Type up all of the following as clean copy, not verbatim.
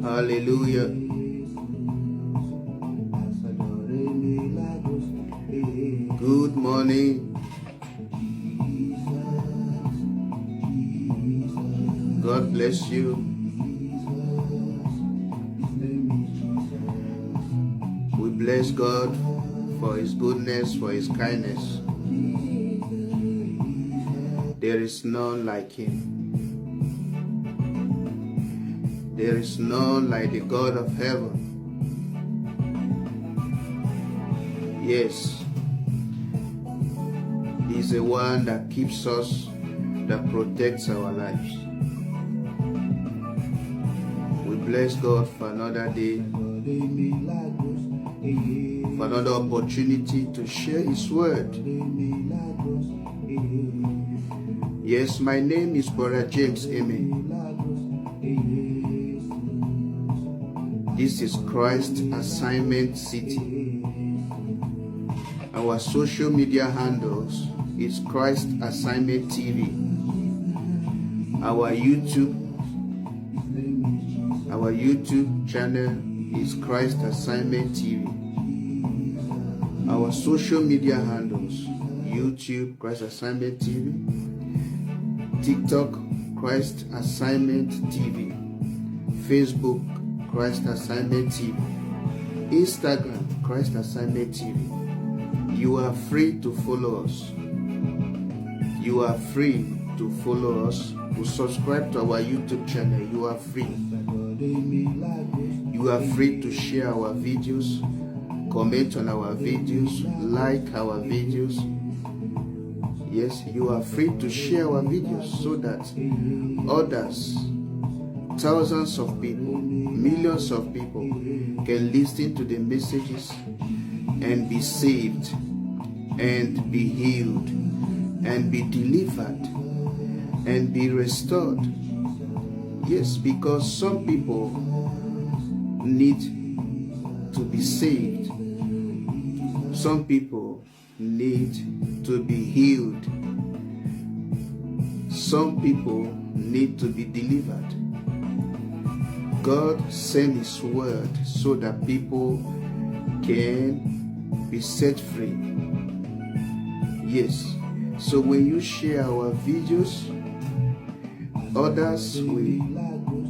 Hallelujah. Good morning. God bless you. We bless God for His goodness, for His kindness. There is none like Him. There is none like the God of heaven. Yes, He is the one that keeps us, that protects our lives. We bless God for another day, for another opportunity to share His word. Yes, my name is Brother James Amen. This is Christ Assignment City. Our social media handles is Christ Assignment TV. Our YouTube channel is Christ Assignment TV. Our social media handles: YouTube Christ Assignment TV, TikTok Christ Assignment TV, Facebook Christ Assignment TV, Instagram Christ Assignment TV. You are free to follow us. You are free to follow us, to subscribe to our YouTube channel. You are free. You are free to share our videos, comment on our videos, like our videos. Yes, you are free to share our videos so that others, thousands of people, millions of people can listen to the messages and be saved and be healed and be delivered and be restored. Yes, because some people need to be saved. Some people need to be healed. Some people need to be delivered. God sent His word so that people can be set free. Yes. So when you share our videos, others will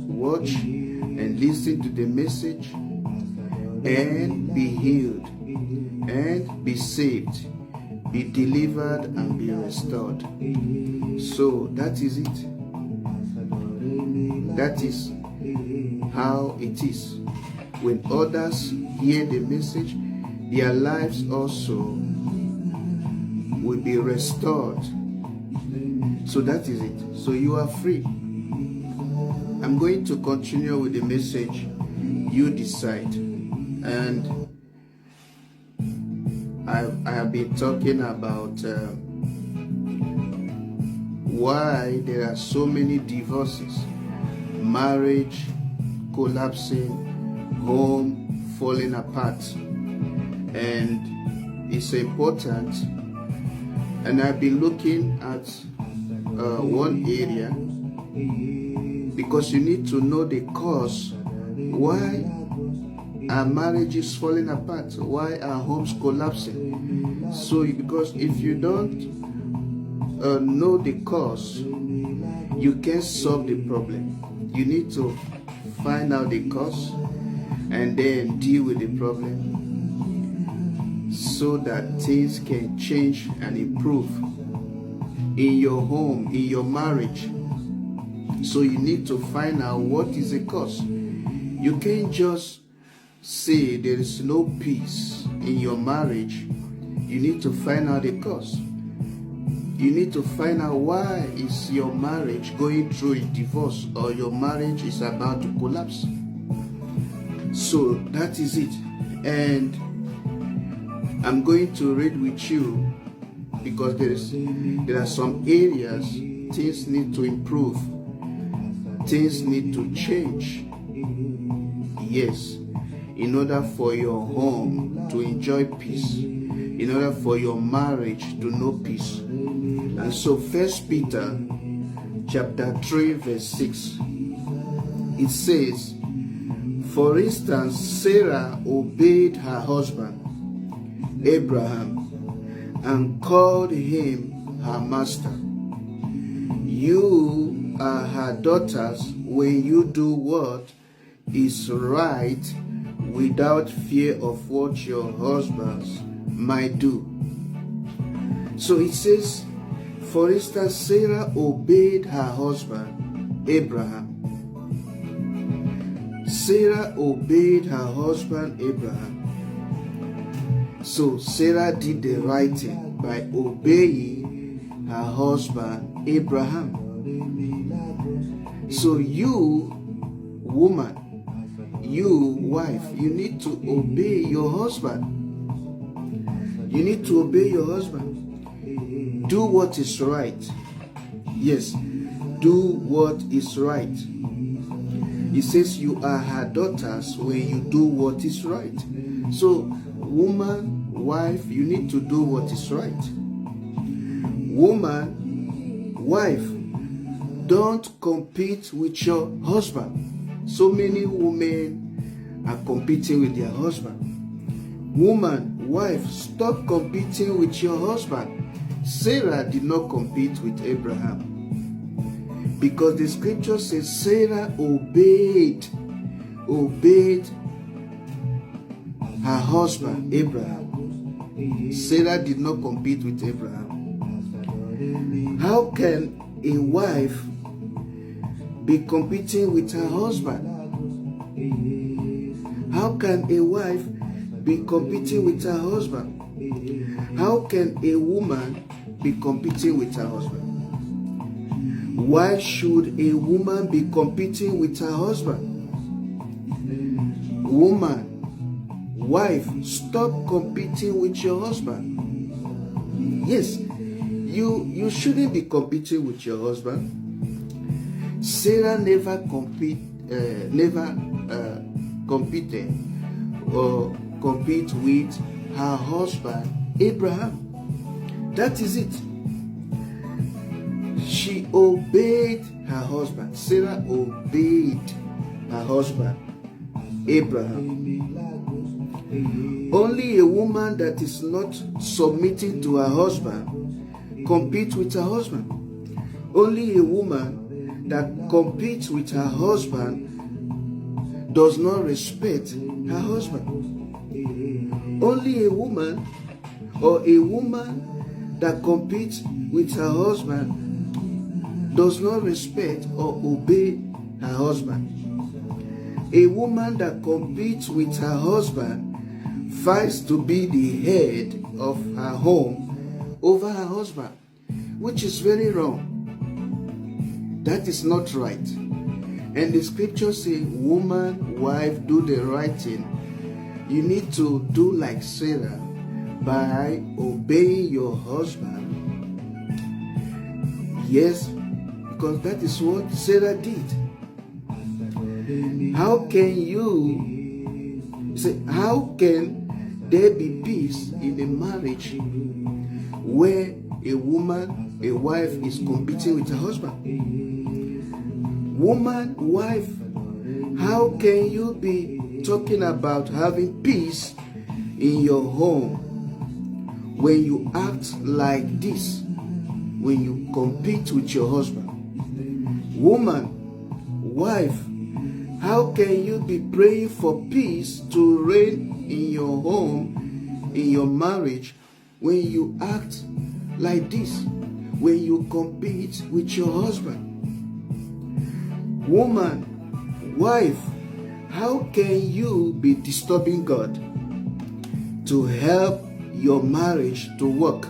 watch and listen to the message and be healed and be saved, be delivered and be restored. So that is it. That is how it is. When others hear the message, their lives also will be restored. So that is it. So you are free. I'm going to continue with the message. You decide. And I have been talking about why there are so many divorces, marriage collapsing, home falling apart. And it's important. And I've been looking at one area, because you need to know the cause. Why are marriages falling apart? Why are homes collapsing? So, because if you don't know the cause, you can't solve the problem. You need to find out the cause and then deal with the problem, so that things can change and improve in your home, in your marriage. So you need to find out what is the cause. You can't just say there is no peace in your marriage. You need to find out the cause. You need to find out why is your marriage going through a divorce, or your marriage is about to collapse. So that is it. And I'm going to read with you, because there are some areas things need to improve, things need to change. Yes, in order for your home to enjoy peace, in order for your marriage to know peace. And so 1 Peter chapter 3 verse 6, it says, For instance, Sarah obeyed her husband, Abraham, and called him her master. You are her daughters when you do what is right without fear of what your husbands might do. So it says, for instance, Sarah obeyed her husband, Abraham. Sarah obeyed her husband, Abraham. So Sarah did the right thing by obeying her husband, Abraham. So you, woman, you, wife, you need to obey your husband. You need to obey your husband. Do what is right. Yes, do what is right. It says you are her daughters when you do what is right. So, woman, wife, you need to do what is right. Woman, wife, don't compete with your husband. So many women are competing with their husband. Woman, wife, stop competing with your husband. Sarah did not compete with Abraham, because the scripture says Sarah obeyed her husband, Abraham. Sarah did not compete with Abraham. How can a wife be competing with her husband? How can a wife be competing with her husband? How can a woman be competing with her husband? Why should a woman be competing with her husband? Woman, wife, stop competing with your husband. Yes, you shouldn't be competing with your husband. Sarah never competed or compete with her husband Abraham. That is it. She obeyed her husband. Sarah obeyed her husband Abraham. Only a woman that is not submitting to her husband competes with her husband. Only a woman that competes with her husband does not respect her husband. Only a woman or a woman that competes with her husband does not respect or obey her husband. A woman that competes with her husband fights to be the head of her home over her husband, which is very wrong. That is not right. And the scripture says, woman, wife, do the right thing. You need to do like Sarah by obeying your husband. Yes, because that is what Sarah did. How can there be peace in a marriage where a woman, a wife is competing with her husband? Woman, wife, how can you be talking about having peace in your home when you act like this, when you compete with your husband? Woman, wife, how can you be praying for peace to reign in your home, in your marriage, when you act like this, when you compete with your husband? Woman, wife, how can you be disturbing God to help your marriage to work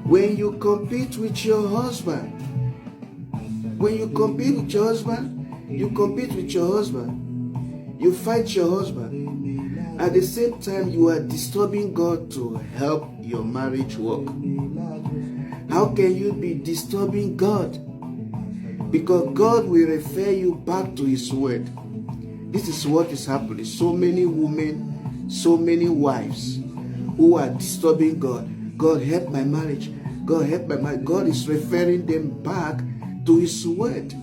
when you compete with your husband? When you compete with your husband, you compete with your husband, you fight your husband. At the same time, you are disturbing God to help your marriage work. How can you be disturbing God? Because God will refer you back to His word. This is what is happening. So many women, so many wives who are disturbing God. God, help my marriage. God, help my marriage. God is referring them back to His word.